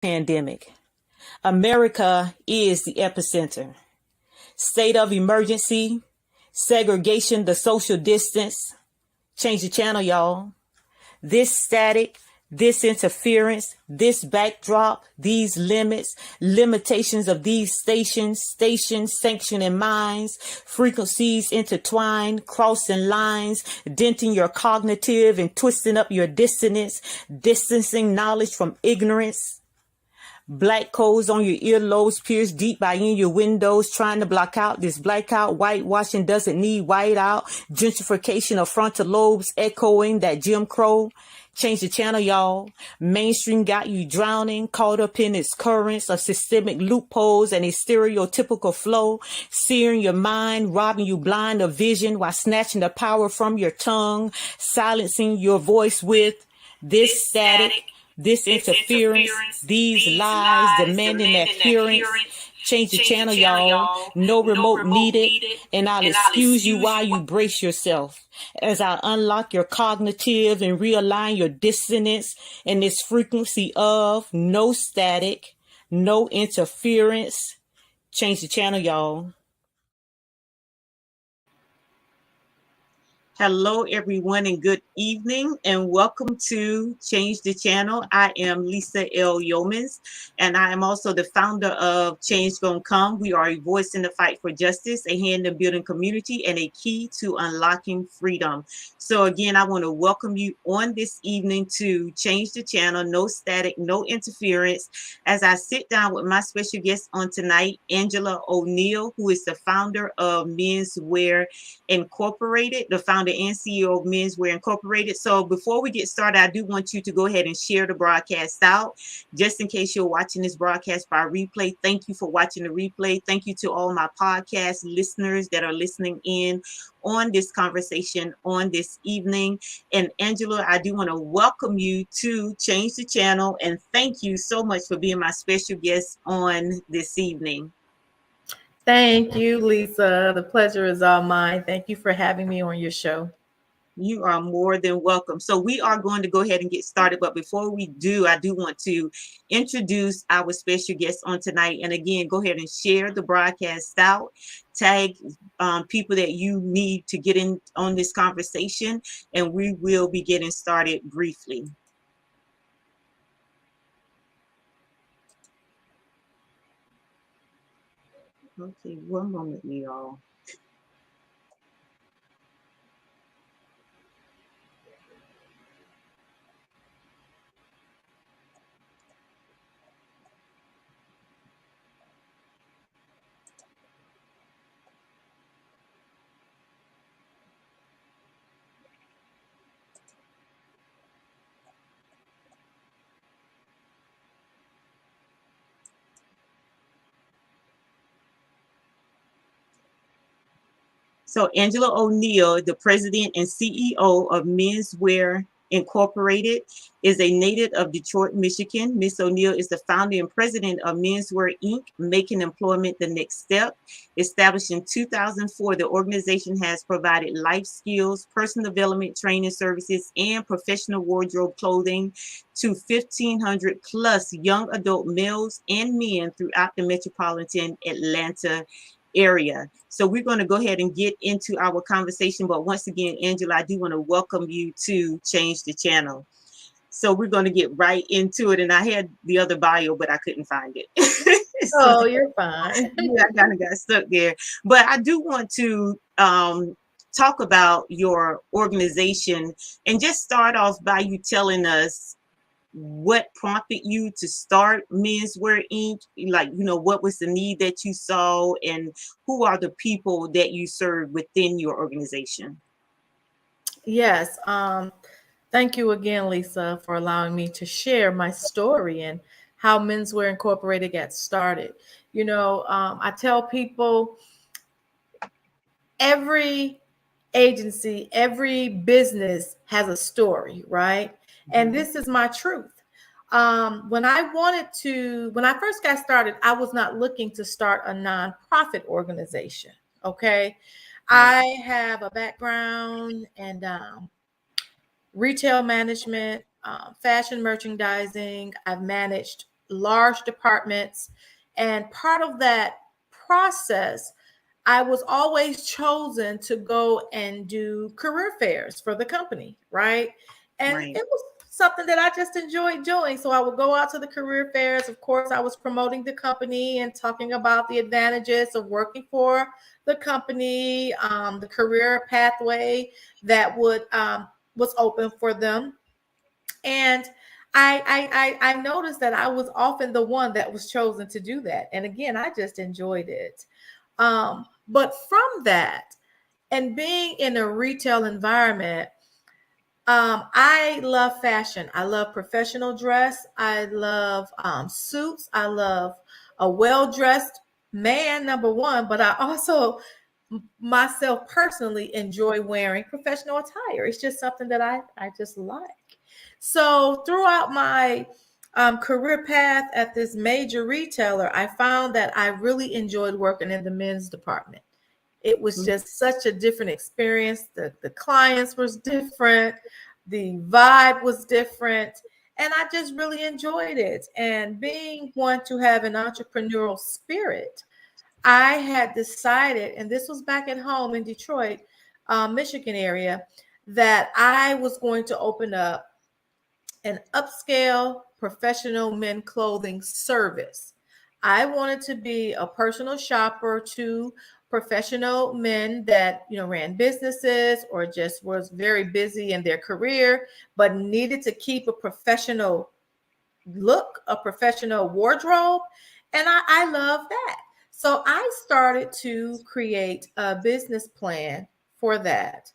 pandemic. America is the epicenter. State of emergency, segregation, the social distance. Change the channel, y'all. This static, this interference, this backdrop, these limits, limitations of these stations sanctioning minds, frequencies intertwined, crossing lines, denting your cognitive and twisting up your dissonance, distancing knowledge from ignorance. Black codes on your earlobes pierced deep by in your windows, trying to block out this blackout. Whitewashing doesn't need white out. Gentrification of frontal lobes echoing that Jim Crow. Change the channel, y'all. Mainstream got you drowning, caught up in its currents of systemic loopholes and a stereotypical flow, searing your mind, robbing you blind of vision while snatching the power from your tongue, silencing your voice with this static, this interference, these lies demanding adherence. Change the channel, y'all. No remote needed. And I'll excuse you while you brace yourself as I unlock your cognitive and realign your dissonance in this frequency of no static, no interference. Change the channel, y'all. Hello, everyone, and good evening, and welcome to Change the Channel. I am Lisa L. Youmans, and I am also the founder of Change Gonna Come. We are a voice in the fight for justice, a hand in building community, and a key to unlocking freedom. So again, I want to welcome you on this evening to Change the Channel, no static, no interference, as I sit down with my special guest on tonight, Angelia O'Neal, who is the founder of Menswear Incorporated, the founder and CEO of Menswear Incorporated. So before we get started, I do want you to go ahead and share the broadcast out, just in case you're watching this broadcast by replay. Thank you for watching the replay. Thank you to all my podcast listeners that are listening in on this conversation on this evening. And Angelia, I do want to welcome you to Change the Channel, and thank you so much for being my special guest on this evening. Thank you, Lisa. The pleasure is all mine. Thank you for having me on your show. You are more than welcome. So we are going to go ahead and get started. But before we do, I do want to introduce our special guest on tonight. And again, go ahead and share the broadcast out. Tag people that you need to get in on this conversation. And we will be getting started briefly. Okay, one moment, y'all. So Angelia O'Neal, the president and CEO of Menswear Incorporated, is a native of Detroit, Michigan. Ms. O'Neal is the founder and president of Menswear Inc, making employment the next step. Established in 2004, the organization has provided life skills, personal development training services, and professional wardrobe clothing to 1,500 plus young adult males and men throughout the metropolitan Atlanta area. So we're going to go ahead and get into our conversation. But once again, Angelia, I do want to welcome you to Change the Channel. So we're going to get right into it. And I had the other bio, but I couldn't find it. Oh, you're fine. Yeah, I kind of got stuck there. But I do want to talk about your organization and just start off by you telling us what prompted you to start Menswear Inc. Like, you know, what was the need that you saw, and who are the people that you serve within your organization? Yes. Thank you again, Lisa, for allowing me to share my story and how Menswear Incorporated got started. You know, I tell people every agency, every business has a story, right? And this is my truth. When I first got started, I was not looking to start a nonprofit organization. Okay. I have a background in retail management, fashion merchandising. I've managed large departments. And part of that process, I was always chosen to go and do career fairs for the company, right? And Right. it was something that I just enjoyed doing. So I would go out to the career fairs. Of course, I was promoting the company and talking about the advantages of working for the company, the career pathway that would was open for them. And I noticed that I was often the one that was chosen to do that. And again, I just enjoyed it. But from that and being in a retail environment, I love fashion. I love professional dress. I love suits. I love a well-dressed man, number one, but I also myself personally enjoy wearing professional attire. It's just something that I just like. So throughout my career path at this major retailer, I found that I really enjoyed working in the men's department. It was just such a different experience. The clients was different. The vibe was different. And I just really enjoyed it. And being one to have an entrepreneurial spirit, I had decided, and this was back at home in Detroit, Michigan area, that I was going to open up an upscale professional men clothing service. I wanted to be a personal shopper to professional men that ran businesses or just was very busy in their career but needed to keep a professional look, a professional wardrobe, and I love that. So I started to create a business plan for that.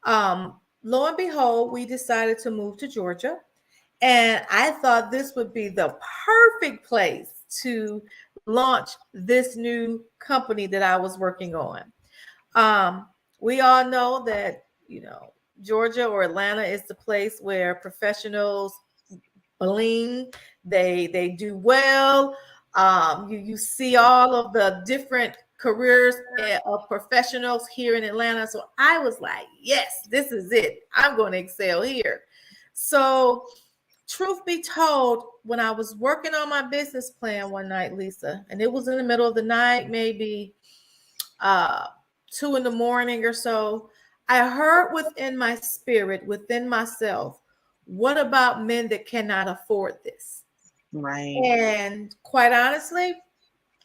Lo and behold, we decided to move to Georgia. And I thought this would be the perfect place to launch this new company that I was working on. We all know that, Georgia or Atlanta is the place where professionals bling, they do well. You see all of the different careers of professionals here in Atlanta. So I was like, yes, this is it. I'm going to excel here. So truth be told, when I was working on my business plan one night, Lisa, and it was in the middle of the night, maybe 2 a.m. or so, I heard within my spirit, within myself, what about men that cannot afford this? Right. And quite honestly,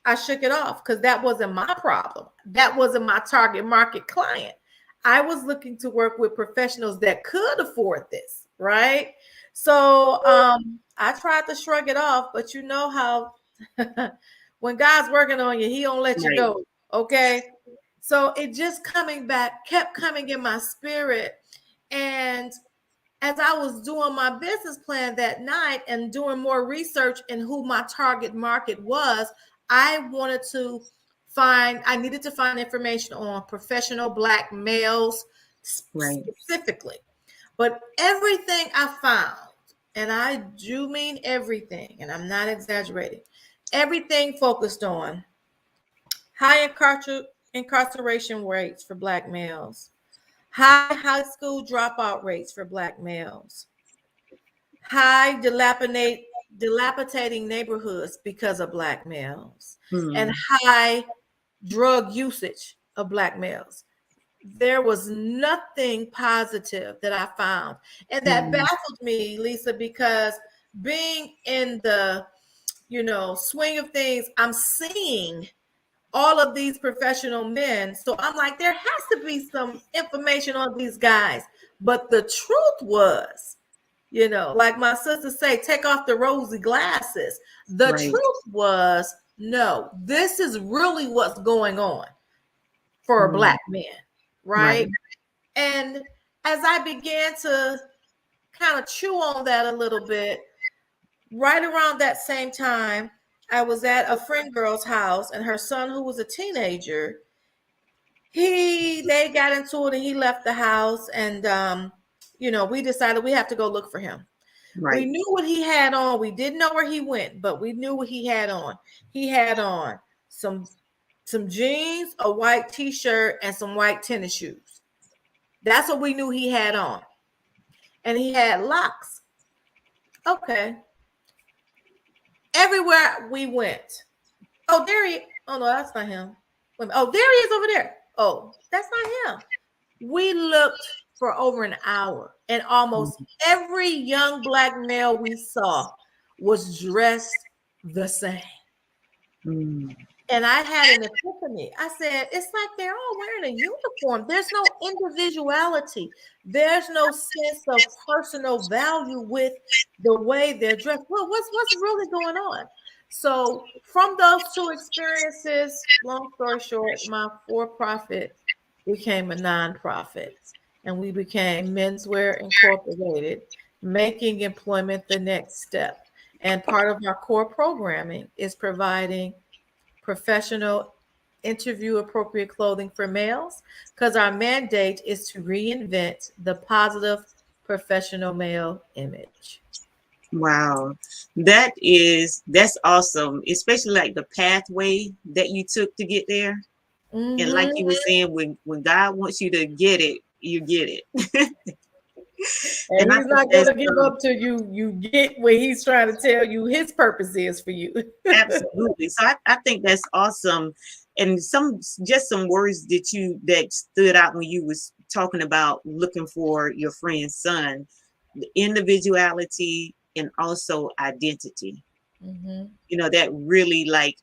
I shook it off because that wasn't my problem. That wasn't my target market client. I was looking to work with professionals that could afford this, right? So I tried to shrug it off, but you know how when God's working on you, he don't let you Right. go. Okay. So it just kept coming in my spirit. And as I was doing my business plan that night and doing more research in who my target market was, I needed to find information on professional Black males specifically. But everything I found, and I do mean everything, and I'm not exaggerating, everything focused on high incarceration rates for Black males, high school dropout rates for Black males, high dilapidating neighborhoods because of Black males, and high drug usage of Black males. There was nothing positive that I found. And that baffled me, Lisa, because being in the, swing of things, I'm seeing all of these professional men. So I'm like, there has to be some information on these guys. But the truth was, like my sisters say, take off the rosy glasses. The truth was, no, this is really what's going on for Black men, right? And as I began to kind of chew on that a little bit, right around that same time, I was at a friend girl's house, and her son, who was a teenager, they got into it and he left the house, and we decided we have to go look for him. We knew what he had on. We didn't know where he went, but we knew what he had on. He had on some jeans, a white t-shirt, and some white tennis shoes. That's what we knew he had on. And he had locks. Okay. Everywhere we went. Oh, there he. Oh no, that's not him. Wait a minute. Oh, there he is over there. Oh, that's not him. We looked for over an hour, and almost every young black male we saw was dressed the same. Mm. And I had an epiphany. I said, it's like they're all wearing a uniform. There's no individuality. There's no sense of personal value with the way they're dressed. Well, what's really going on? So from those two experiences, long story short, my for-profit became a nonprofit. And we became Menswear Incorporated, making employment the next step. And part of our core programming is providing professional interview appropriate clothing for males, because our mandate is to reinvent the positive professional male image. Wow. That's awesome, especially like the pathway that you took to get there. And like you Mm-hmm. were saying, when God wants you to get it, you get it. And And I he's think not going that's to give up till you get where he's trying to tell you his purpose is for you. absolutely. So I think that's awesome. And some words that stood out when you was talking about looking for your friend's son, the individuality and also identity. Mm-hmm. That really like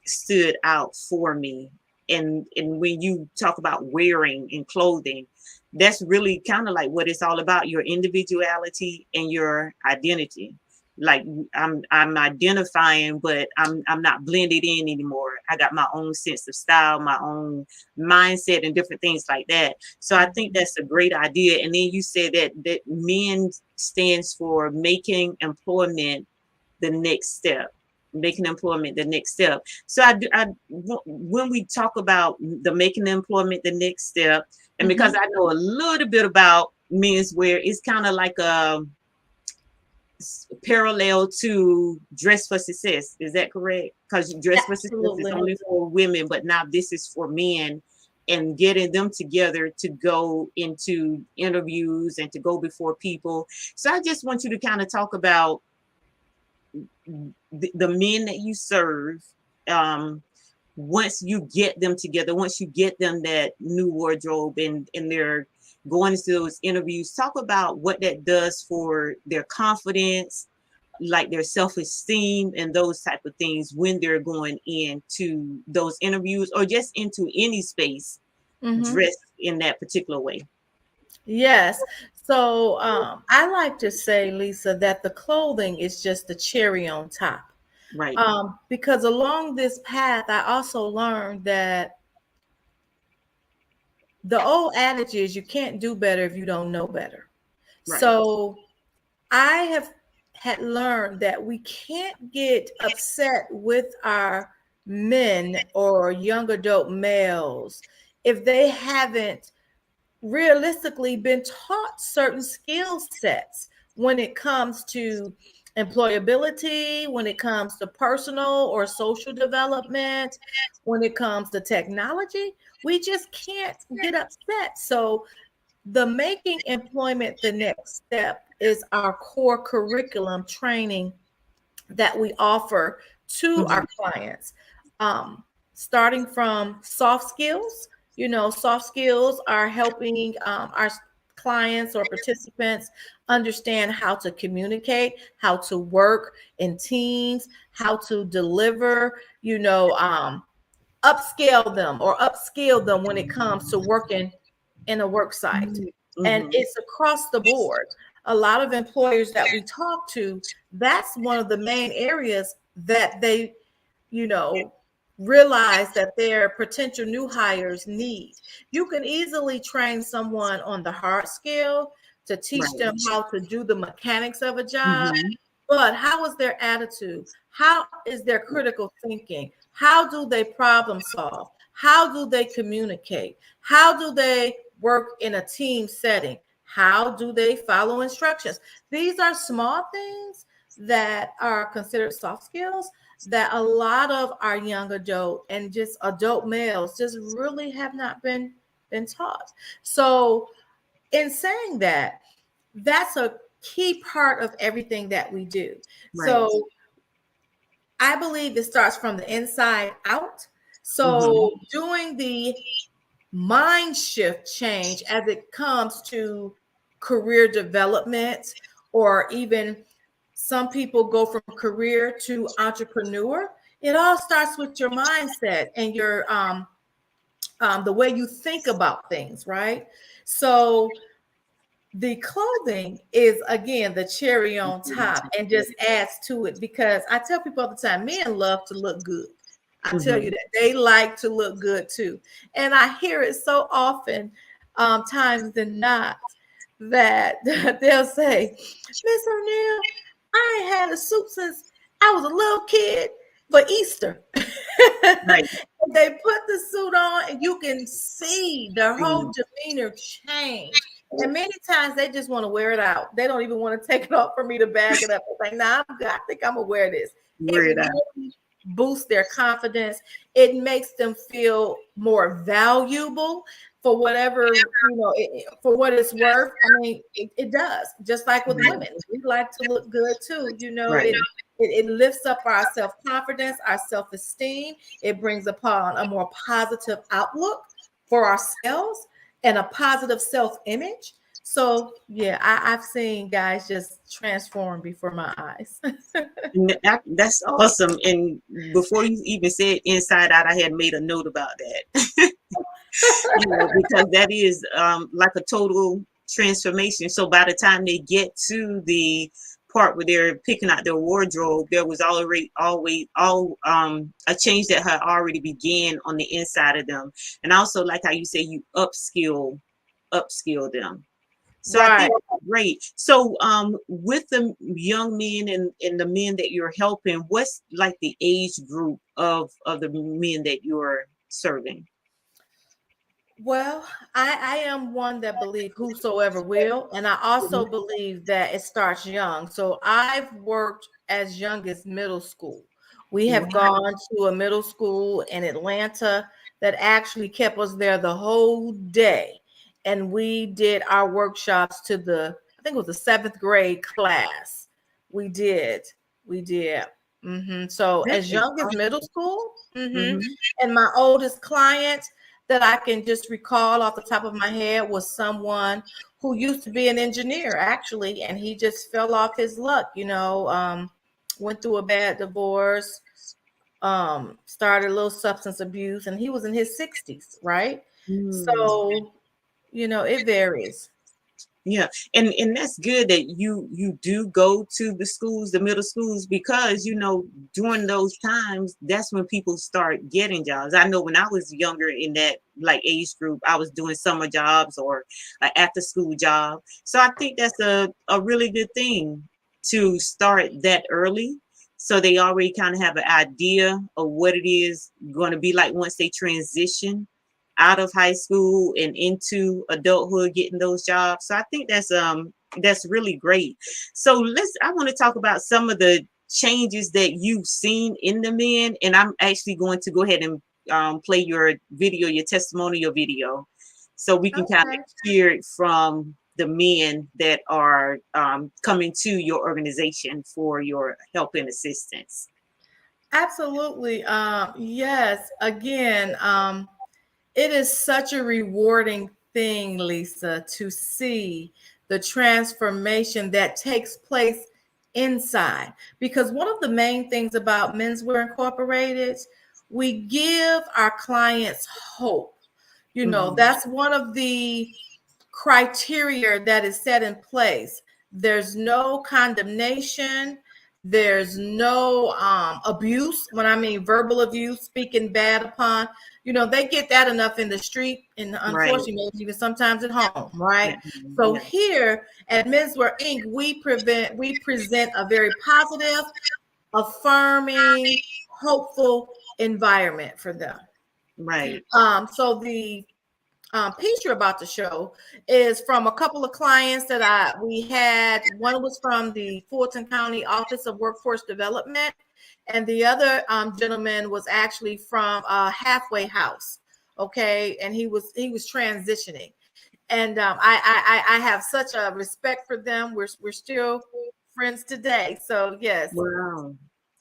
stood out for me. And when you talk about wearing and clothing, that's really kind of like what it's all about, your individuality and your identity. Like I'm identifying, but I'm not blended in anymore. I got my own sense of style, my own mindset, and different things like that. So I think that's a great idea. And then you said that MEN stands for making employment the next step, making employment the next step. So when we talk about the making employment the next step, and because I know a little bit about menswear, it's kind of like a parallel to Dress for Success. Is that correct? Because Dress for Success is Absolutely. only for women, but now this is for men, and getting them together to go into interviews and to go before people. So I just want you to kind of talk about the men that you serve. Once you get them together, once you get them that new wardrobe, and they're going into those interviews, talk about what that does for their confidence, like their self-esteem and those type of things when they're going into those interviews or just into any space Mm-hmm. dressed in that particular way. Yes. So I like to say, Lisa, that the clothing is just the cherry on top. Right. Because along this path, I also learned that the old adage is you can't do better if you don't know better. Right. So I have had learned that we can't get upset with our men or young adult males if they haven't realistically been taught certain skill sets when it comes to employability, when it comes to personal or social development, when it comes to technology. We just can't get upset. So the making employment the next step is our core curriculum training that we offer to Mhm. our clients, starting from soft skills. Soft skills are helping our clients or participants understand how to communicate, how to work in teams, how to deliver, upscale them or upskill them when it comes to working in a work site. And Mhm. it's across the board. A lot of employers that we talk to, that's one of the main areas that they, you know, realize that their potential new hires need. You can easily train someone on the hard skill to teach Right. them how to do the mechanics of a job, Mhm. but how is their attitude? How is their critical thinking? How do they problem solve? How do they communicate? How do they work in a team setting? How do they follow instructions? These are small things that are considered soft skills that a lot of our young adult and just adult males just really have not been taught. So in saying that, that's a key part of everything that we do. Right. So I believe it starts from the inside out. So doing the mind shift change as it comes to career development, or even some people go from career to entrepreneur. It all starts with your mindset and your the way you think about things, right? So the clothing is again the cherry on top and just adds to it, because I tell people all the time, men love to look good. I tell you that they like to look good too. And I hear it so often, times than not, that they'll say, Miss O'Neal, I ain't had a suit since I was a little kid for Easter. Right. They put the suit on and you can see their whole demeanor change. And many times they just want to wear it out. They don't even want to take it off for me to bag it up. It's like, nah, I'm good. I think I'm gonna wear this. Wear it out. Really boosts their confidence. It makes them feel more valuable for whatever, for what it's worth. I mean, it does. Just like with women, we like to look good too. It lifts up our self-confidence, our self-esteem. It brings upon a more positive outlook for ourselves and a positive self-image. So yeah, I've seen guys just transform before my eyes. That's awesome. And before you even said inside out, I had made a note about that. Because that is like a total transformation. So by the time they get to the part where they're picking out their wardrobe, there was already always a change that had already began on the inside of them. And also, like how you say, you upskill them. So I think that's great. So with the young men and the men that you're helping, what's like the age group of the men that you're serving? Well, I am one that believe whosoever will, and I also believe that it starts young. So I've worked as young as middle school. We have gone to a middle school in Atlanta that actually kept us there the whole day, and we did our workshops to I think it was the 7th grade class. We did. So That as is young as middle school, awesome. and my oldest client that I can just recall off the top of my head was someone who used to be an engineer, actually, and he just fell off his luck, went through a bad divorce, started a little substance abuse, and he was in his 60s, right? So, it varies. Yeah, and that's good that you do go to the schools, the middle schools, because during those times, that's when people start getting jobs. I know when I was younger in that like age group, I was doing summer jobs or an after school job. So I think that's a really good thing to start that early, so they already kind of have an idea of what it is going to be like once they transition out of high school and into adulthood, getting those jobs. So I think that's really great. So I want to talk about some of the changes that you've seen in the men, and I'm actually going to go ahead and play your video, your testimonial video, so we can kind of hear it from the men that are coming to your organization for your help and assistance. Absolutely. Yes. Again, it is such a rewarding thing, Lisa, to see the transformation that takes place inside. Because one of the main things about Menswear Incorporated, we give our clients hope. That's one of the criteria that is set in place. There's no condemnation. There's no abuse. When I mean verbal abuse, speaking bad upon, they get that enough in the street, and unfortunately, even sometimes at home, right? So here at Menswear Inc, we present a very positive, affirming, hopeful environment for them. Right. So the piece you're about to show is from a couple of clients that we had. One was from the Fulton County Office of Workforce Development, and the other gentleman was actually from Halfway House. Okay, and he was transitioning, and I have such a respect for them. We're still friends today. So yes. Wow.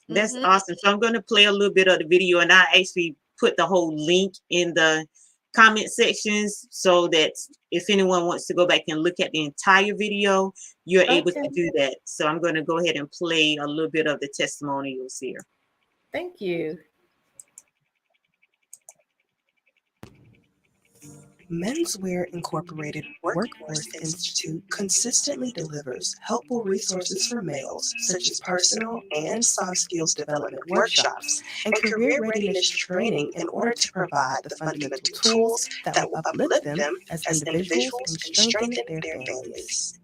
That's awesome. So I'm going to play a little bit of the video, and I actually put the whole link in the comment sections so that if anyone wants to go back and look at the entire video, you're able to do that. So I'm going to go ahead and play a little bit of the testimonials here. Thank you. Menswear Incorporated Workforce Institute consistently delivers helpful resources for males, such as personal and soft skills development workshops and career readiness training in order to provide the fundamental tools that will uplift them as individuals and strengthen their families.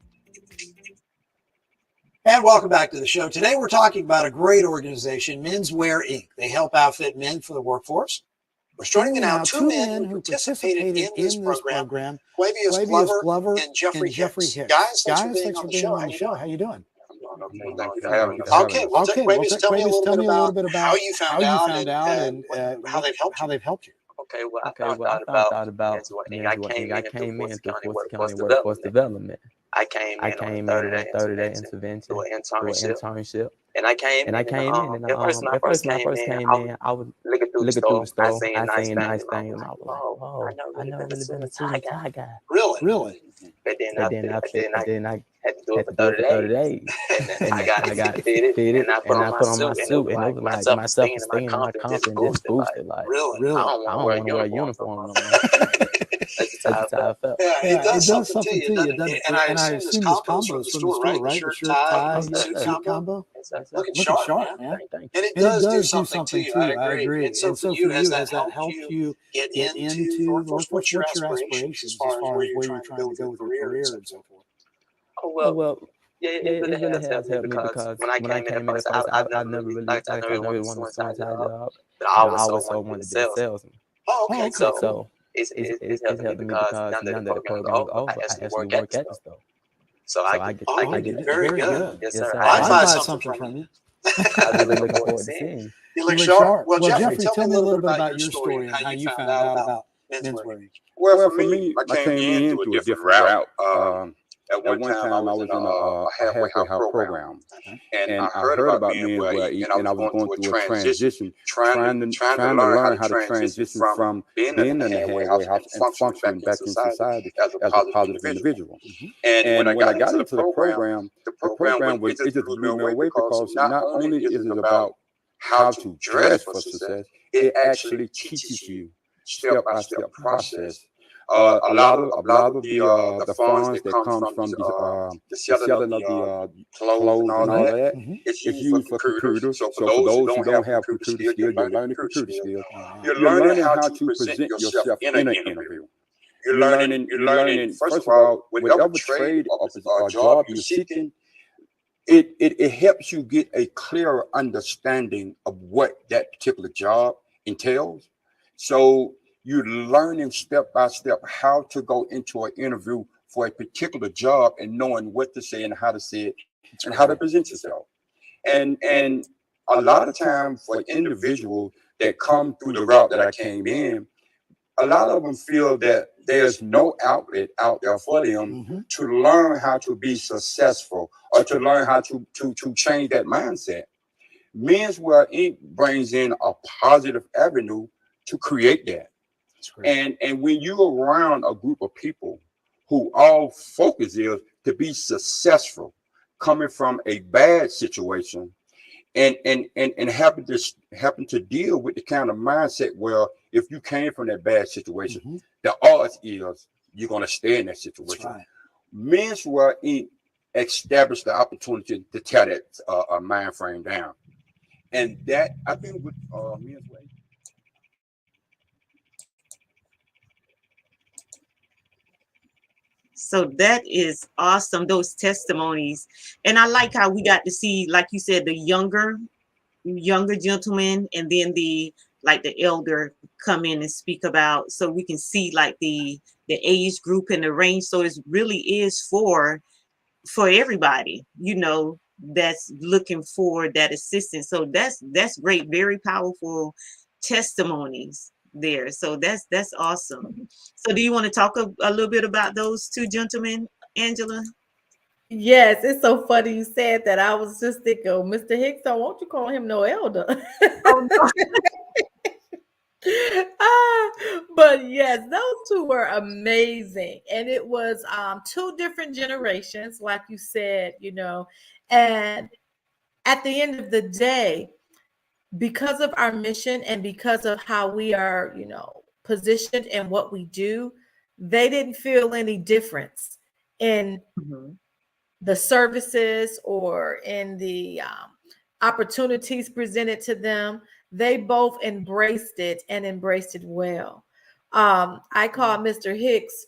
And welcome back to the show. Today we're talking about a great organization, Menswear Inc. They help outfit men for the workforce. We're joining now two men who participated in this program, Quavius Glover and Jeffrey Hicks. Guys, thanks for being on the show. How you doing? Thank you for having me. Okay, well, Quavius, tell me a little bit about how you found out and how they've helped you. Okay, well, I found out about Menswear Inc. I came in through Force County Workforce Development. I came in on a 30-day intervention through an internship. And I came in, and at first when I first came in, I was looking through the store, I seen nice things, and I was like, oh, I never really been a suit and tie guy. Really? But then I had to do it for 30 days. And I got fitted, and I put on my suit, and it was like my self-esteem and my confidence just boosted. Like, really? I don't want to wear a uniform no more. That's how I felt. Yeah, it does something to you. And I assume this combo is from the store, right? The shirt, tie, suit combo. Looking sharp, man. And it does do something to you. I agree. And so for you, has that helped you get into the workforce? What's your aspirations as far as where you're trying to go with your career and so forth? Oh, well. Yeah, it really has helped me because when I came in at first, I never really wanted to tie job. But I always so wanted to be a salesman. Oh, okay. So it's helped me because now that the program is over, I actually work at the store. So I get very good. Yes, sir. I'd buy something from you. I'm really looking forward to seeing you. You look sharp. Well, Jeffrey, tell me a little bit about your story and how you found out about Menswear Inc. Well, for me, I came in through a different route. At one time, I was in a halfway house program, and I heard about Menswear Inc. and I was going through a transition, trying to learn how to transition from being in a halfway house and functioning back in society as a positive individual. And when I got into the program was it just blew me away because not only is it about how to dress for success, it actually teaches you step-by-step process. A lot of the funds that come from the selling of the clothes and all that, it's used for computers. So for those who don't have computer skills, you're learning computer skills. You're learning how to present yourself in an interview. You're learning first of all, whatever trade or job you're seeking, it helps you get a clearer understanding of what that particular job entails. So you're learning step by step how to go into an interview for a particular job and knowing what to say and how to say it and how to present yourself. And a lot of time for individuals that come through the route that I came in, a lot of them feel that there's no outlet out there for them to learn how to be successful or to learn how to change that mindset. Menswear Inc. brings in a positive avenue to create that. And when you're around a group of people who all focus is to be successful, coming from a bad situation, and happen to deal with the kind of mindset where if you came from that bad situation, the odds is you're going to stay in that situation. Right. Menswear Inc. established the opportunity to tear that mind frame down, and that I've been with Menswear Inc. So that is awesome, those testimonies. And I like how we got to see, like you said, the younger gentlemen, and then the elder come in and speak about, so we can see like the age group and the range. So it really is for everybody, that's looking for that assistance. So that's great, very powerful testimonies there. So that's awesome. So do you want to talk a little bit about those two gentlemen, Angela? Yes, it's so funny you said that. I was just thinking, oh, Mr. Hickson, won't you call him no elder? Oh no. But yes, those two were amazing. And it was two different generations, like you said, and at the end of the day, because of our mission and because of how we are, positioned in what we do, they didn't feel any difference in Mhm. the services or in the opportunities presented to them. They both embraced it and embraced it well. I call Mr. Hicks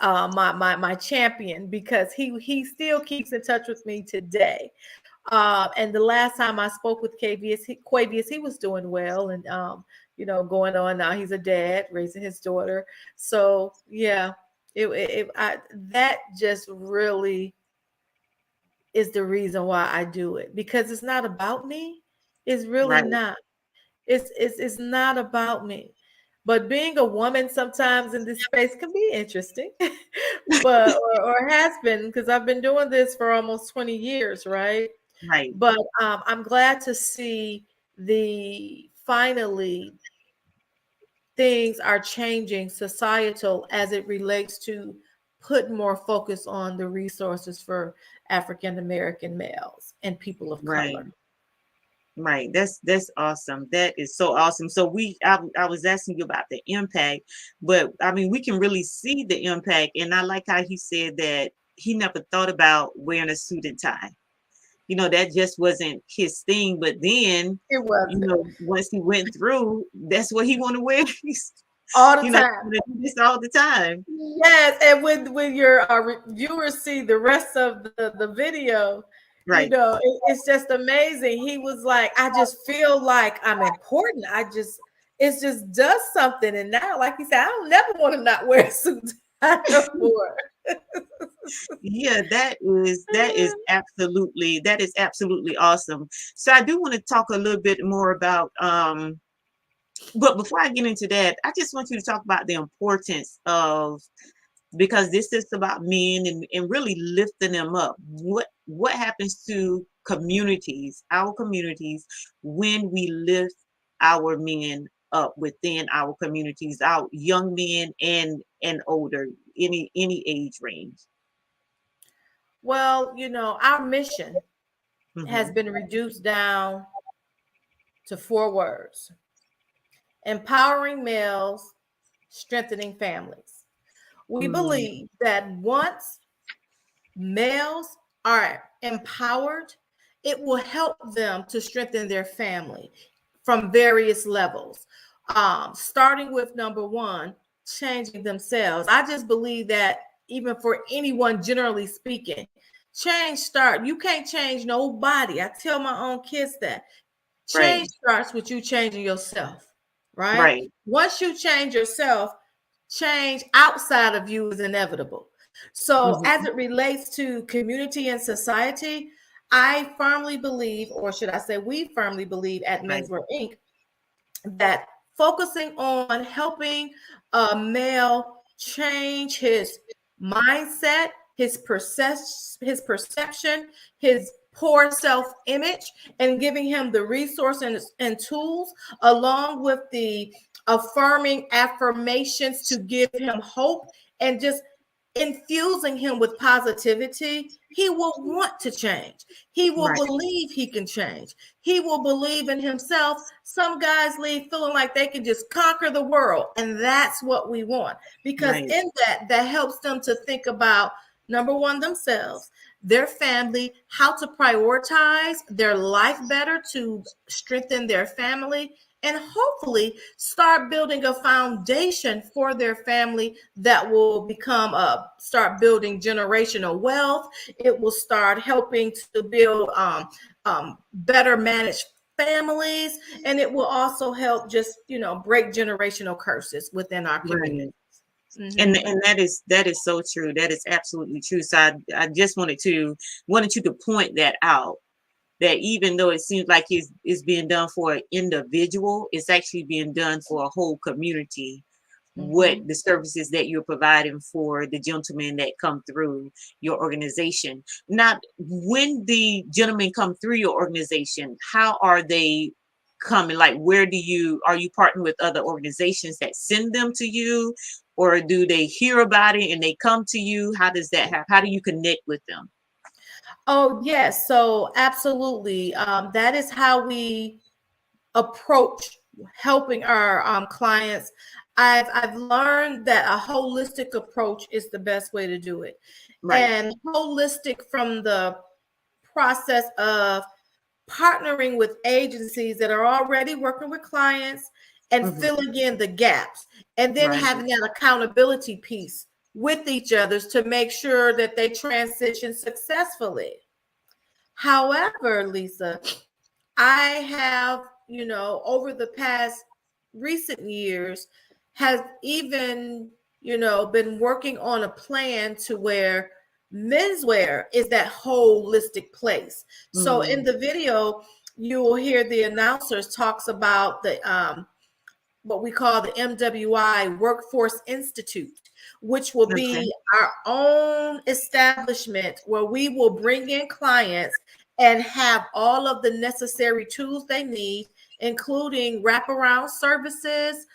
my champion because he still keeps in touch with me today. And the last time I spoke with Quavius, he was doing well and going on now. He's a dad raising his daughter. So yeah, that just really is the reason why I do it, because it's not about me. It's really Right. not. It's not about me. But being a woman sometimes in this space can be interesting, but or has been, because I've been doing this for almost 20 years, right? Right. But I'm glad to see the finally things are changing societal as it relates to put more focus on the resources for African American males and people of Right. color. Right. That's awesome. That is so awesome. So I was asking you about the impact, but I mean we can really see the impact. And I like how he said that he never thought about wearing a suit and tie. That just wasn't his thing. But then, It wasn't once he went through, that's what he want to wear. all the He time. wanna do this all the time. Yes, and when your viewers see the rest of the video, Right. it's just amazing. He was like, I just feel like I'm important. It just does something. And now, like he said, I don't never want to not wear a suit no more. Yeah, that is absolutely awesome. So I do want to talk a little bit more about but before I get into that, I just want you to talk about the importance of, because this is about men and really lifting them up. What happens to our communities, when we lift our men up within our communities, our young men and older, any age range? Well, our mission has Hmm. been reduced down to 4 words: empowering males, strengthening families. We Mm, believe that once males are empowered, it will help them to strengthen their family from various levels. Starting with number one, changing themselves. I just believe that even for anyone, generally speaking, you can't change nobody. I tell my own kids that right, change starts with you changing yourself, right? right. Once you change yourself, change outside of you is inevitable. So, as Hmm. it relates to community and society, I firmly believe, or should I say, we firmly believe at Right, Menswear Inc., that focusing on helping a male change his mindset, his perception, his poor self-image, and giving him the resources and tools, along with the affirming affirmations to give him hope and just infusing him with positivity, he will want to change. He will right, believe he can change. He will believe in himself. Some guys leave feeling like they can just conquer the world, and that's what we want, because right, in that helps them to think about, number one, themselves, their family, how to prioritize their life better to strengthen their family, and hopefully start building a foundation for their family that will start building generational wealth. It will start helping to build better managed families, and it will also help just break generational curses within our community. right. And Mhm. and that is so true. That is absolutely true. So I just wanted you to point that out, that even though it seems like it's being done for an individual, it's actually being done for a whole community. what the services that you're providing for the gentlemen that come through your organization. Not when the gentlemen come through your organization, how are they coming? Like, where are you partnering with other organizations that send them to you, or do they hear about it and they come to you? How does that happen? How do you connect with them? Oh, yes. So absolutely. That is how we approach helping our clients. I've learned that a holistic approach is the best way to do it. Right. And holistic from the process of partnering with agencies that are already working with clients and filling in the gaps, and then having that accountability piece with each other to make sure that they transition successfully. However, Lisa, I have, over the past recent years, has even, been working on a plan to where menswear is that holistic place. So in the video, you will hear the announcers talks about the what we call the MWI Workforce Institute, which will be our own establishment where we will bring in clients and have all of the necessary tools they need, including wraparound services,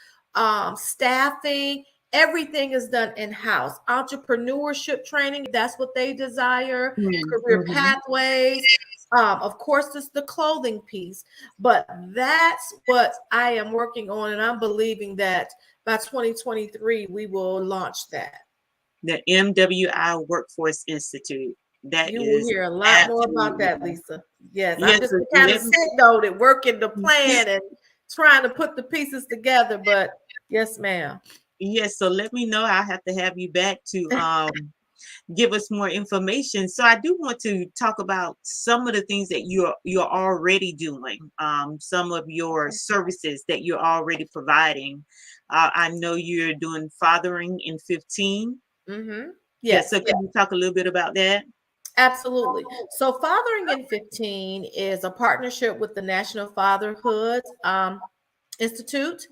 staffing. Everything is done in-house. Entrepreneurship training, if that's what they desire, career pathways. Of course, it's the clothing piece, but that's what I am working on, and I'm believing that by 2023 we will launch that. The MWI Workforce Institute. That you will hear a lot more about that, Lisa. Yes, I'm just so kind of sitting on it, working the plan and trying to put the pieces together. But yes, ma'am. Yes, so let me know. I'll have to have you back to give us more information. So I do want to talk about some of the things that you're already doing, some of your services that you're already providing. I know you're doing Fathering in 15. Yes. So can you talk a little bit about that? Absolutely. So Fathering in 15 is a partnership with the National Fatherhood Institute,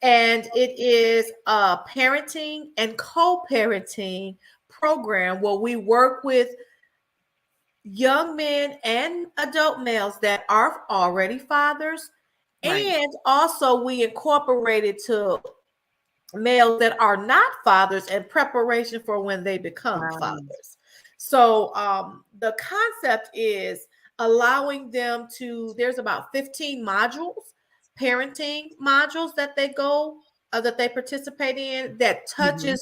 and it is a parenting and co-parenting program where we work with young men and adult males that are already fathers, and also we incorporated to males that are not fathers in preparation for when they become fathers. So the concept is allowing them to, there's about 15 modules, parenting modules that they go, that they participate in, that touches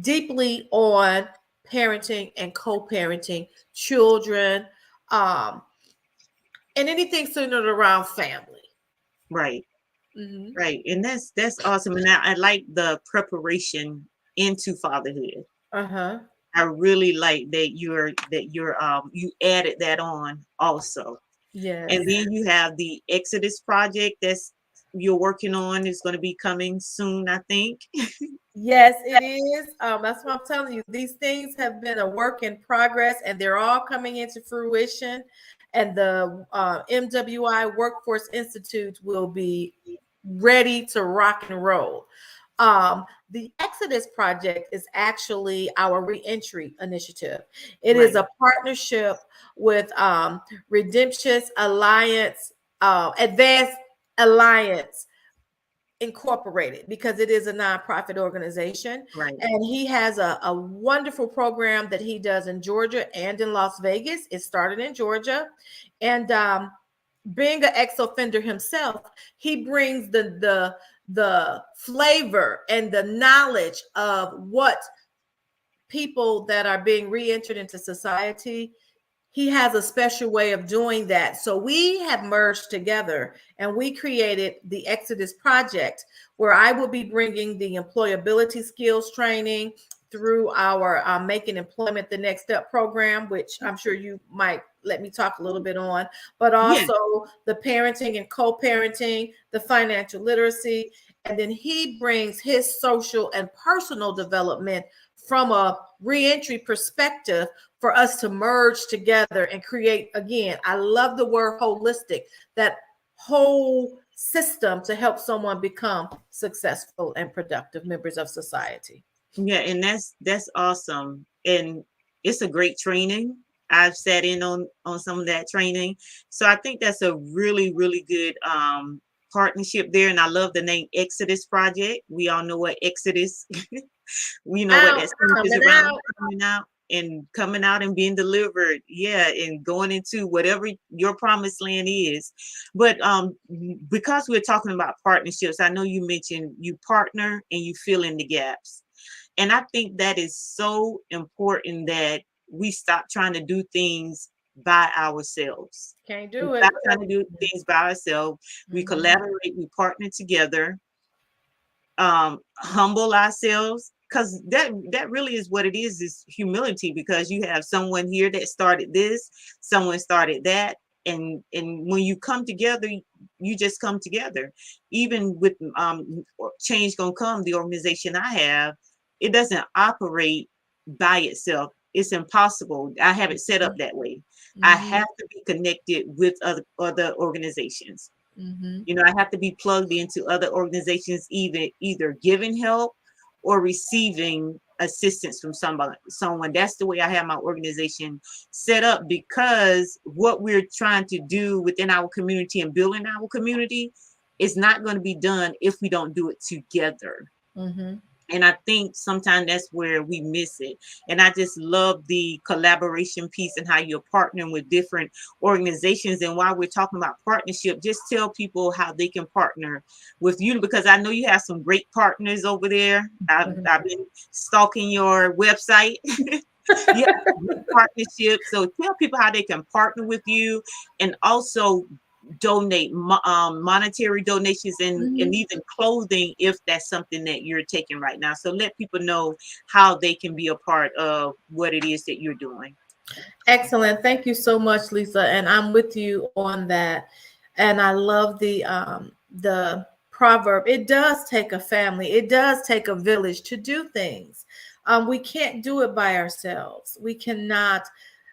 deeply on parenting and co-parenting children, and anything centered around family. Right. Right. And that's awesome. And I like the preparation into fatherhood. I really like that you added that on also. Yes. And then you have the Exodus project that's you're working on, is going to be coming soon, I think. Yes, it is. That's what I'm telling you. These things have been a work in progress, and they're all coming into fruition. And the MWI Workforce Institute will be ready to rock and roll. The Exodus project is actually our reentry initiative. It is a partnership with Redemption's Alliance, Advanced Alliance Incorporated, because it is a nonprofit organization. And he has a wonderful program that he does in Georgia and in Las Vegas. It started in Georgia. And being an ex-offender himself, he brings the flavor and the knowledge of what people that are being re-entered into society. He has a special way of doing that. So we have merged together and we created the Exodus Project, where I will be bringing the employability skills training through our Making Employment the Next Step program, which I'm sure you might let me talk a little bit on, but also the parenting and co-parenting, the financial literacy. And then he brings his social and personal development from a reentry perspective for us to merge together and create, again, I love the word holistic, that whole system to help someone become successful and productive members of society. Yeah, and that's awesome. And it's a great training. I've sat in on some of that training. So I think that's a really, really good partnership there. And I love the name Exodus Project. We all know what Exodus, we know what that is around, coming out and being delivered. Yeah, and going into whatever your promised land is. But because we're talking about partnerships, I know you mentioned you partner and you fill in the gaps. And I think that is so important that we stop trying to do things by ourselves. Can't do it. Stop trying to do things by ourselves. We collaborate, we partner together, humble ourselves, because that really is what it is humility, because you have someone here that started this, someone started that. And when you come together, you just come together. Even with Change Gonna Come, the organization I have, it doesn't operate by itself. It's impossible. I have it set up that way. I have to be connected with other organizations. You know, I have to be plugged into other organizations, either giving help or receiving assistance from someone. That's the way I have my organization set up, because what we're trying to do within our community and building our community is not going to be done if we don't do it together. And I think sometimes that's where we miss it. And I just love the collaboration piece and how you're partnering with different organizations. And while we're talking about partnership, just tell people how they can partner with you, because I know you have some great partners over there. I've been stalking your website. Yeah, partnership. So tell people how they can partner with you, and also donate monetary donations and even clothing if that's something that you're taking right now. So let people know how they can be a part of what it is that you're doing. Excellent. Thank you so much, Lisa. And I'm with you on that. And I love the proverb. It does take a family. It does take a village to do things. We can't do it by ourselves. We cannot.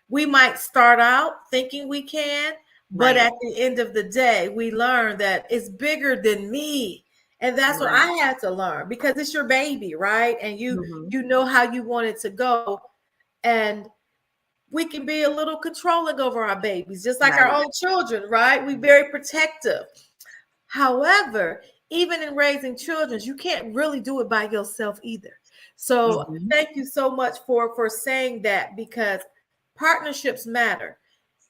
We might start out thinking we can, but at the end of the day, we learn that it's bigger than me. And that's what I had to learn, because it's your baby, right? And you know how you want it to go. And we can be a little controlling over our babies, just like our own children, right? We're very protective. However, even in raising children, you can't really do it by yourself either. So thank you so much for saying that, because partnerships matter.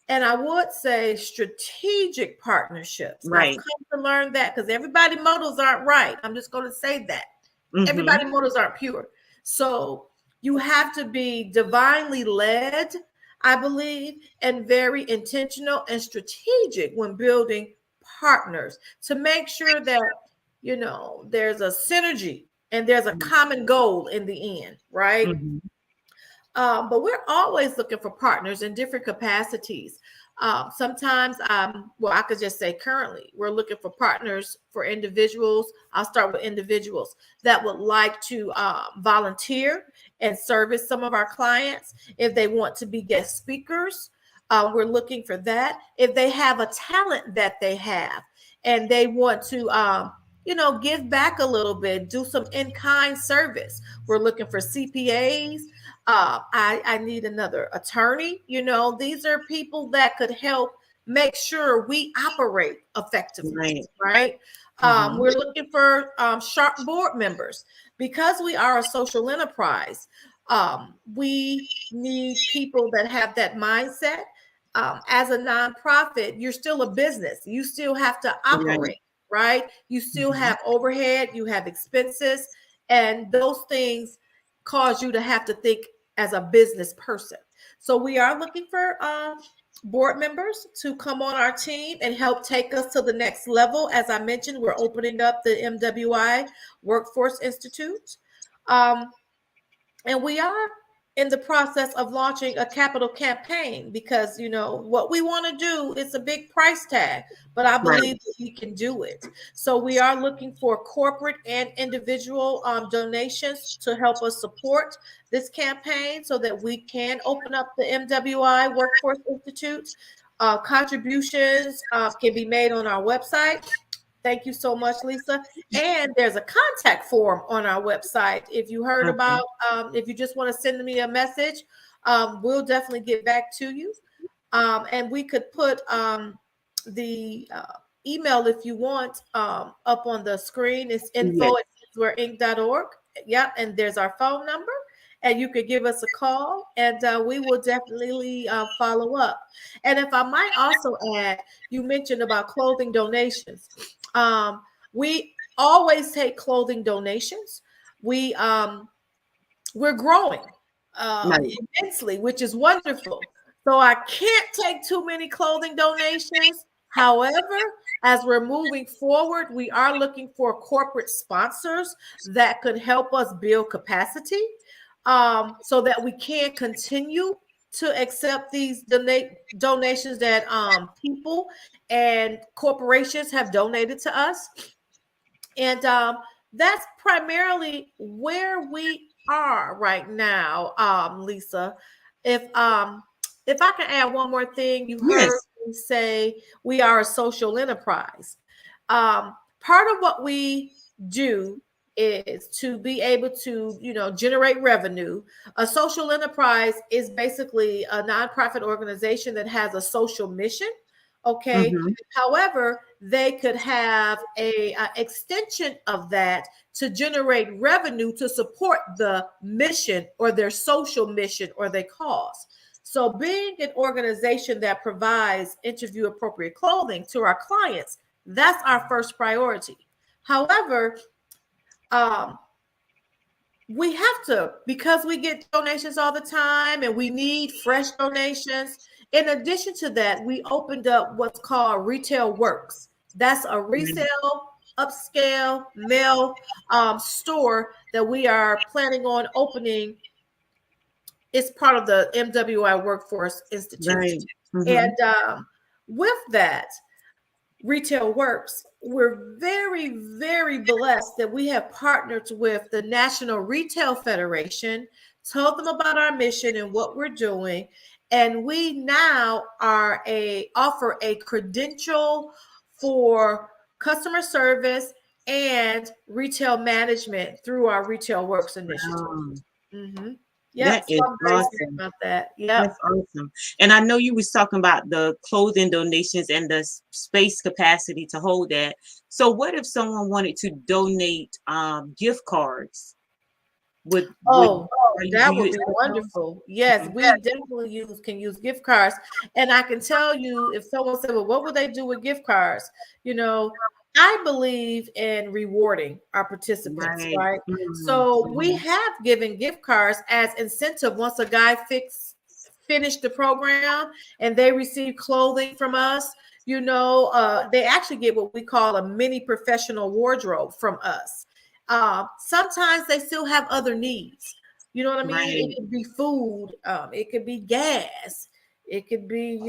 And I would say strategic partnerships. I've come to learn that, because everybody's motives aren't right. I'm just going to say that. Everybody's motives aren't pure. So you have to be divinely led, I believe, and very intentional and strategic when building partners, to make sure that, you know, there's a synergy and there's a common goal in the end, right? But we're always looking for partners in different capacities. Sometimes, well, I could just say currently, we're looking for partners for individuals. I'll start with individuals that would like to volunteer and service some of our clients. If they want to be guest speakers, we're looking for that. If they have a talent that they have and they want to, you know, give back a little bit, do some in-kind service, we're looking for CPAs. I need another attorney. You know, these are people that could help make sure we operate effectively, right? We're looking for sharp board members, because we are a social enterprise. We need people that have that mindset. As a nonprofit, you're still a business. You still have to operate, right? You still have overhead, you have expenses, and those things cause you to have to think as a business person. So we are looking for board members to come on our team and help take us to the next level. As I mentioned, we're opening up the MWI Workforce Institute. And we are in the process of launching a capital campaign, because, you know, what we want to do is a big price tag, but I believe that we can do it. So we are looking for corporate and individual donations to help us support this campaign, so that we can open up the MWI Workforce Institute. Contributions can be made on our website. Thank you so much, Lisa. And there's a contact form on our website. If you heard about, if you just want to send me a message, we'll definitely get back to you. And we could put the email, if you want, up on the screen. It's info@menswearinc.org. Yeah, and there's our phone number. And you could give us a call, and we will definitely follow up. And if I might also add, you mentioned about clothing donations. We always take clothing donations. We're growing immensely, which is wonderful. So I can't take too many clothing donations. However, as we're moving forward, we are looking for corporate sponsors that could help us build capacity, so that we can continue to accept these donations that people and corporations have donated to us. And that's primarily where we are right now, Lisa. If I can add one more thing, you heard me say we are a social enterprise. Part of what we do is to be able to, generate revenue. A social enterprise is basically a nonprofit organization that has a social mission. Okay. However, they could have a extension of that to generate revenue to support the mission or their social mission or their cause. So being an organization that provides interview appropriate clothing to our clients, that's our first priority. However, we have to, because we get donations all the time and we need fresh donations. In addition to that, we opened up what's called Retail Works. That's a resale, upscale, male store that we are planning on opening. It's part of the MWI Workforce Institute. And with that, Retail Works, we're very, very blessed that we have partnered with the National Retail Federation, told them about our mission and what we're doing. And we now offer a credential for customer service and retail management through our Retail Works initiative. Yeah, that is awesome. About that. Yeah, that's awesome. And I know you was talking about the clothing donations and the space capacity to hold that. So, what if someone wanted to donate gift cards? That would be wonderful. Yes, we definitely can use gift cards. And I can tell you, if someone said, "Well, what would they do with gift cards?" I believe in rewarding our participants, right? So we have given gift cards as incentive once a guy finished the program and they receive clothing from us. They actually get what we call a mini professional wardrobe from us. Sometimes they still have other needs. You know what I mean? It could be food. It could be gas. It could be,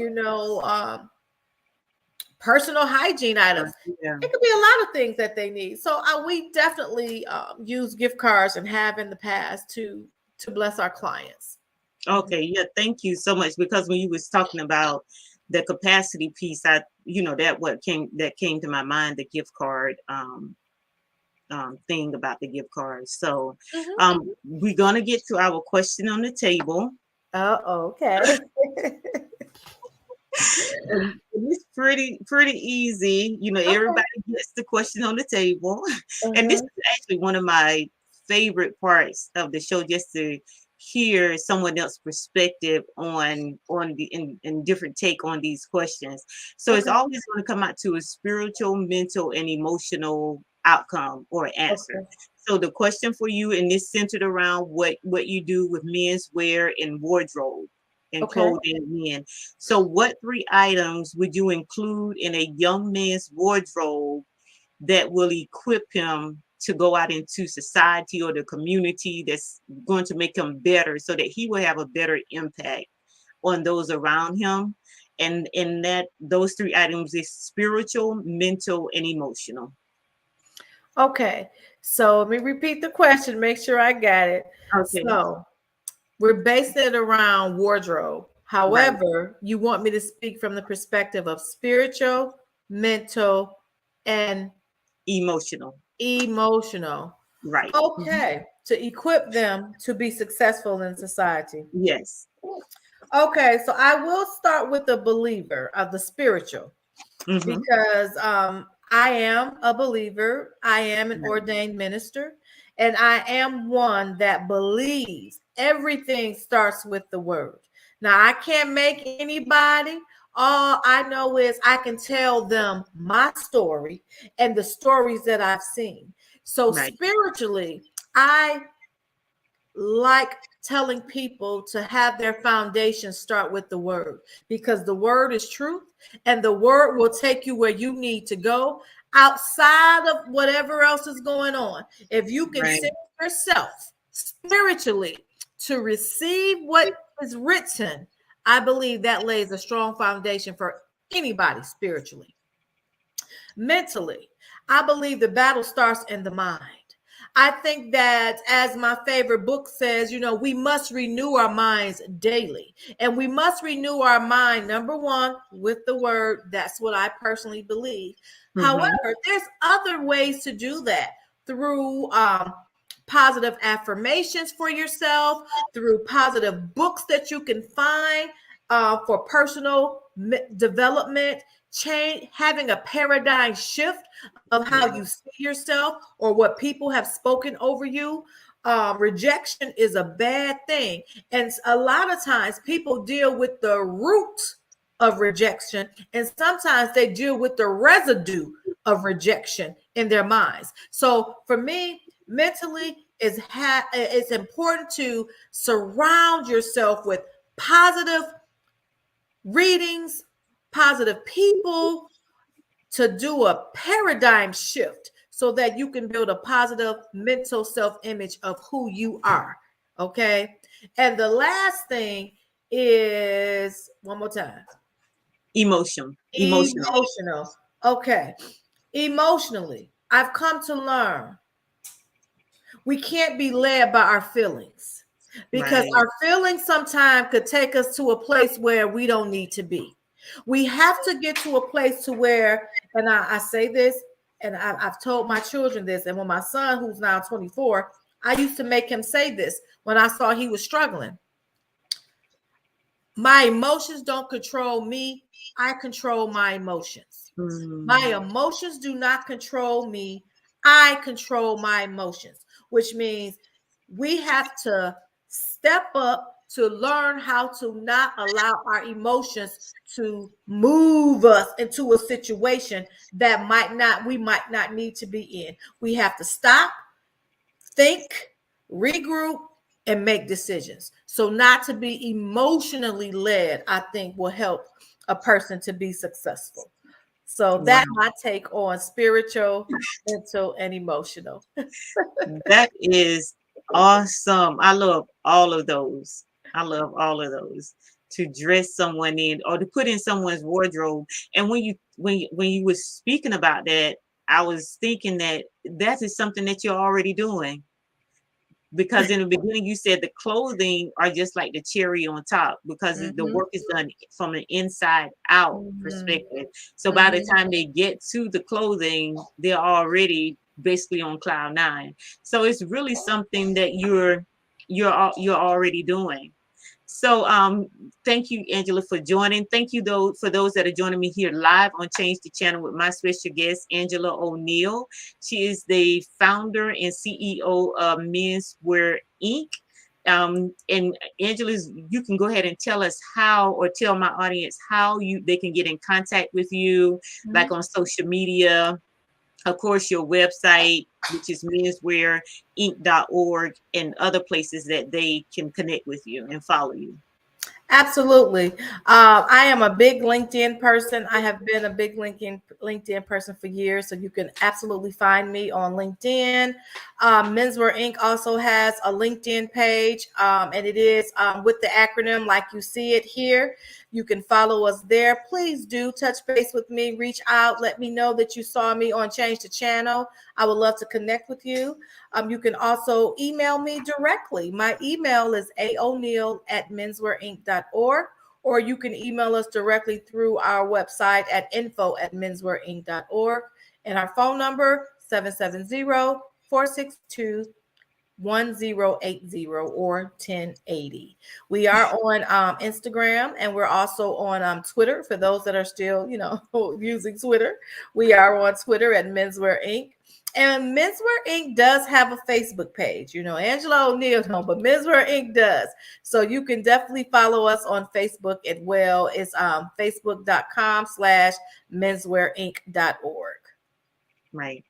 personal hygiene items. It could be a lot of things that they need. So we definitely use gift cards and have in the past to bless our clients. Okay. Yeah. Thank you so much. Because when you was talking about the capacity piece, that came to my mind, the gift card thing about the gift cards. So we're going to get to our question on the table. Okay. It's pretty easy. Everybody gets the question on the table. And this is actually one of my favorite parts of the show, just to hear someone else's perspective on and different take on these questions. So it's always going to come out to a spiritual, mental, and emotional outcome or answer. So the question for you, and this centered around what you do with menswear and wardrobe and clothing men. So what 3 items would you include in a young man's wardrobe that will equip him to go out into society or the community, that's going to make him better, so that he will have a better impact on those around him? And that those 3 items is spiritual, mental, and emotional. Okay. So let me repeat the question, make sure I got it. Okay. So we're basing it around wardrobe. However, you want me to speak from the perspective of spiritual, mental, and Emotional. Emotional. Right. Okay. To equip them to be successful in society. Yes. Okay, so I will start with the believer of the spiritual, because I am a believer. I am an ordained minister, and I am one that believes everything starts with the word. Now, I can't make anybody. All I know is I can tell them my story and the stories that I've seen. So spiritually, I like telling people to have their foundation start with the word, because the word is truth, and the word will take you where you need to go outside of whatever else is going on. If you can set yourself spiritually to receive what is written, I believe that lays a strong foundation for anybody spiritually. Mentally, I believe the battle starts in the mind. I think that, as my favorite book says, we must renew our minds daily. And we must renew our mind, number one, with the word. That's what I personally believe. However, there's other ways to do that through positive affirmations for yourself, through positive books that you can find for personal development, change, having a paradigm shift of how you see yourself or what people have spoken over you. Rejection is a bad thing. And a lot of times people deal with the root of rejection, and sometimes they deal with the residue of rejection in their minds. So for me, mentally, it's important to surround yourself with positive readings, positive people, to do a paradigm shift so that you can build a positive mental self-image of who you are. Okay. And Last thing is, one more time. Emotional. Okay. Emotionally, I've come to learn we can't be led by our feelings, because our feelings sometimes could take us to a place where we don't need to be. We have to get to a place to where, and I say this, and I've told my children this, and when my son, who's now 24, I used to make him say this when I saw he was struggling. My emotions don't control me. I control my emotions. My emotions do not control me. I control my emotions, which means we have to step up to learn how to not allow our emotions to move us into a situation that we might not need to be in. We have to stop, think, regroup, and make decisions. So not to be emotionally led, I think, will help a person to be successful. So that's my take on spiritual, mental, and emotional. That is awesome. I love all of those. I love all of those. To dress someone in or to put in someone's wardrobe. And when you were speaking about that, I was thinking that is something that you're already doing. Because in the beginning you said the clothing are just like the cherry on top, because the work is done from an inside out perspective. So by the time they get to the clothing, they're already basically on cloud nine. So it's really something that you're already doing. So thank you, Angela, for joining. Thank you for those that are joining me here live on Change the Channel with my special guest, Angelia O'Neal. She is the founder and CEO of M.E.N.S Wear Inc. And Angela, you can go ahead and tell us how, or tell my audience how they can get in contact with you, like on social media. Of course, your website, which is menswearinc.org, and other places that they can connect with you and follow you. Absolutely. I am a big LinkedIn person. I have been a big LinkedIn person for years. So you can absolutely find me on LinkedIn. Menswear Inc. also has a LinkedIn page, and it is with the acronym like you see it here. You can follow us there. Please do touch base with me, reach out, let me know that you saw me on Change the Channel. I would love to connect with you. You can also email me directly. My email is aoneal@menswearinc.org, or you can email us directly through our website at info@menswearinc.org. And our phone number, 770-462-1080 or 1080. We are on Instagram, and we're also on Twitter for those that are still, using Twitter. We are on Twitter at Menswear Inc. And Menswear Inc. does have a Facebook page. Angelia O'Neal don't, but Menswear Inc. does. So you can definitely follow us on Facebook as well. It's facebook.com/menswearinc.org. Right.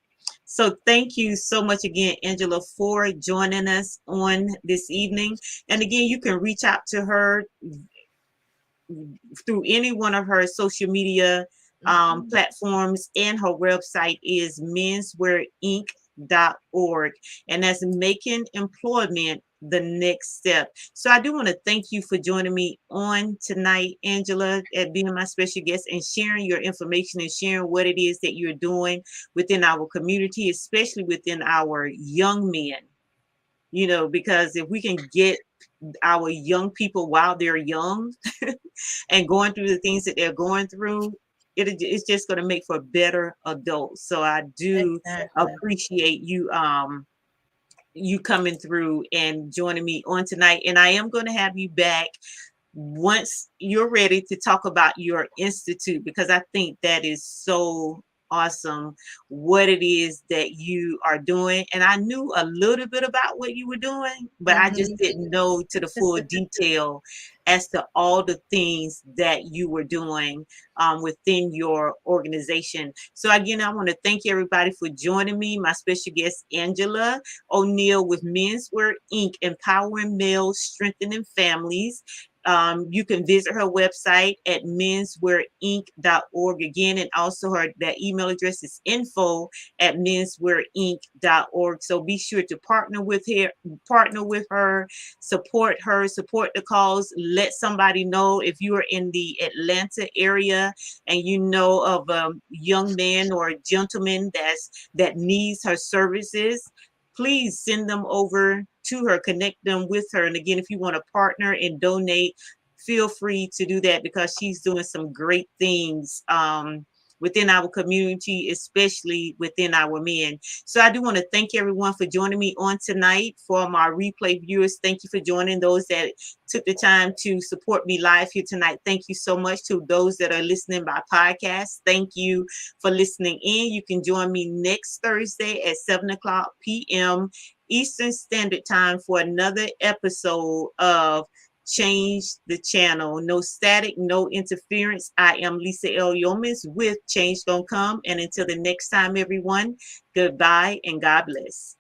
So thank you so much again, Angela, for joining us on this evening. And again, you can reach out to her through any one of her social media platforms, and her website is menswearinc.org, and that's making employment the next step. So I do want to thank you for joining me on tonight, Angela, at being my special guest and sharing your information and sharing what it is that you're doing within our community, especially within our young men. Because if we can get our young people while they're young and going through the things that they're going through, it's just going to make for better adults. So I do appreciate you you coming through and joining me on tonight. And I am going to have you back once you're ready to talk about your institute, because I think that is so awesome what it is that you are doing. And I knew a little bit about what you were doing, but I just didn't know to the full detail as to all the things that you were doing within your organization. So again, I want to thank everybody for joining me. My special guest, Angelia O'Neal with Menswear Inc., empowering males, strengthening families. You can visit her website at menswearinc.org again, and also that email address is info@menswearinc.org. So be sure to partner with her, support the cause. Let somebody know if you are in the Atlanta area and you know of a young man or a gentleman that needs her services. Please send them over to her, connect them with her. And again, if you want to partner and donate, feel free to do that, because she's doing some great things within our community, especially within our men. So I do want to thank everyone for joining me on tonight. For my replay viewers, thank you for joining. Those that took the time to support me live here tonight, thank you so much. To those that are listening by podcast, thank you for listening in. You can join me next Thursday at 7:00 p.m. Eastern Standard Time for another episode of Change the Channel. No static, no interference. I am Lisa L. Youmans with Change Gonna Come. And until the next time, everyone, goodbye and God bless.